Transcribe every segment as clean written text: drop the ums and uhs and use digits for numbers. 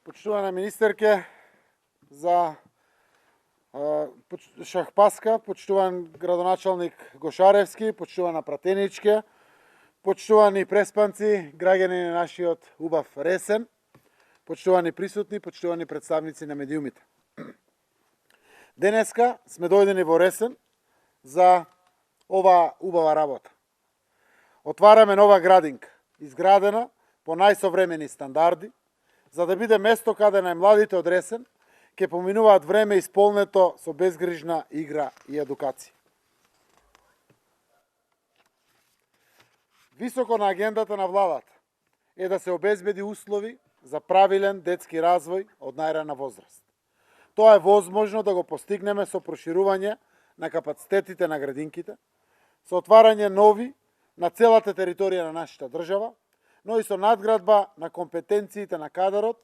Почитувана министерке за Шахпаска, почитуван градоначалник Гошаревски, почитувана Пратеничке, почитувани преспанци, граѓани на нашиот убав Ресен, почитувани присутни, почитувани представници на медиумите. Денеска сме дојдени во Ресен за ова убава работа. Отвараме нова градинка, изградена по најсовремени стандарди, за да биде место каде најмладите од Ресен ќе поминуваат време исполнето со безгрижна игра и едукација. Високо на агендата на владата е да се обезбеди услови за правилен детски развој од најрана возраст. Тоа е возможно да го постигнеме со проширување на капацитетите на градинките, со отварање нови на целата територија на нашата држава, но и со надградба на компетенциите на кадарот,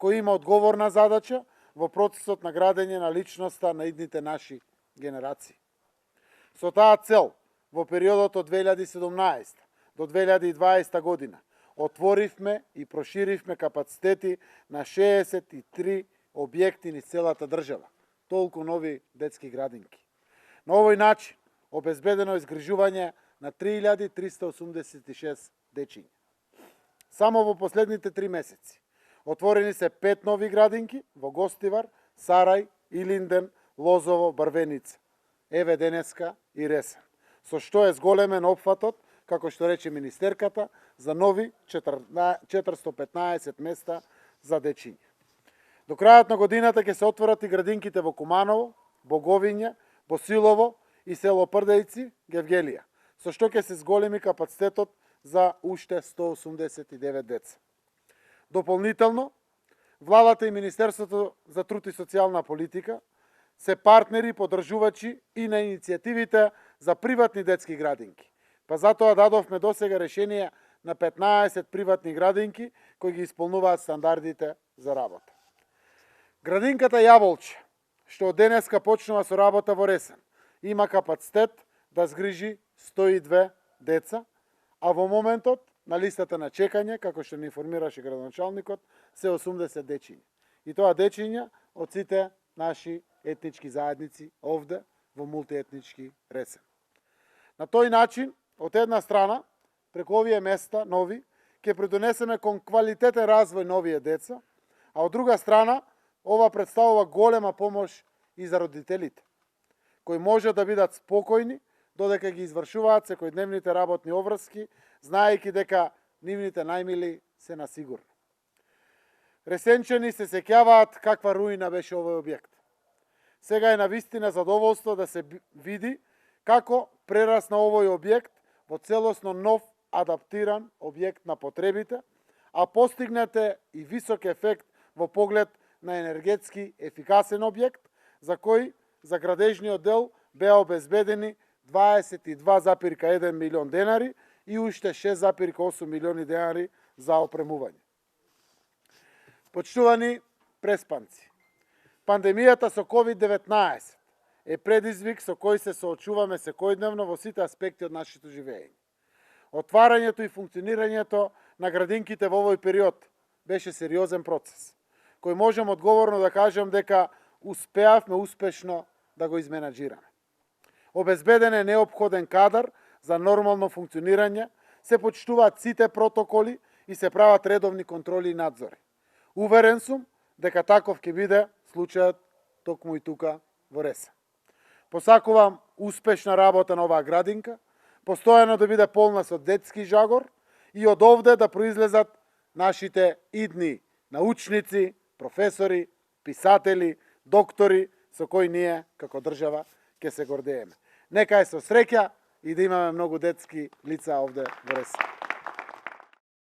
кој има одговорна задача во процесот на градење на личноста на идните наши генерации. Со таа цел, во периодот од 2017 до 2020 година, отворивме и проширивме капацитети на 63 објекти низ целата држава, толку нови детски градинки. На овој начин обезбедено изгрижување на 3386 дечиња. Само во последните 3 месеци отворени се 5 нови градинки во Гостивар, Сарај, Илинден, Лозово, Брвеница, еве денеска и Ресен, со што е зголемен опфатот, како што рече министерката, за нови 415 места за дечиња. До крајот на годината ќе се отворат и градинките во Куманово, Боговиња, Босилово и село Прдејци, Гевгелија, со што ќе се зголеми капацитетот за уште 189 деца. Дополнително, владата и Министерството за труд и социјална политика се партнери и поддржувачи и на иницијативите за приватни детски градинки. Па затоа дадовме досега решение на 15 приватни градинки кои ги исполнуваат стандардите за работа. Градинката Јаволче, што од денеска почнува со работа во Ресен, има капацитет да згрижи 102 деца, а во моментот на листата на чекање, како што не информираше градоначалникот, се 80 дечиња. И тоа дечиња од сите наши етнички заедници овде во мултиетнички Ресен. На тој начин, од една страна, преку овие места нови, ќе придонесеме кон квалитетен развој на овие деца, а од друга страна, ова представува голема помош и за родителите, кои може да бидат спокојни додека ги извршуваат секојдневните работни обврски, знаејќи дека нивните најмили се на сигурно. Ресенчани се сеќаваат каква руина беше овој објект. Сега е навистина задоволство да се види како прерасна овој објект во целосно нов, адаптиран објект на потребите, а постигнете и висок ефект во поглед на енергетски ефикасен објект, за кој за градежниот дел беа обезбедени 22,1 милион денари и уште 6,8 милиони денари за опремување. Почитувани преспанци, пандемијата со COVID-19 е предизвик со кој се соочуваме секојдневно во сите аспекти од нашето живење. Отварањето и функционирањето на градинките во овој период беше сериозен процес, кој можем одговорно да кажем дека успеавме успешно да го изменаџираме. Обезбеден е неопходен кадар за нормално функционирање, се почитуваат сите протоколи и се прават редовни контроли и надзори. Уверен сум дека таков ќе биде случајот токму и тука во Ресен. Посакувам успешна работа на оваа градинка, постојано да биде полна со детски жагор и од овде да произлезат нашите идни научници, професори, писатели, доктори со кои ние како држава ќе се гордееме. Нека е со среќа и да имаме многу детски лица овде во Ресен.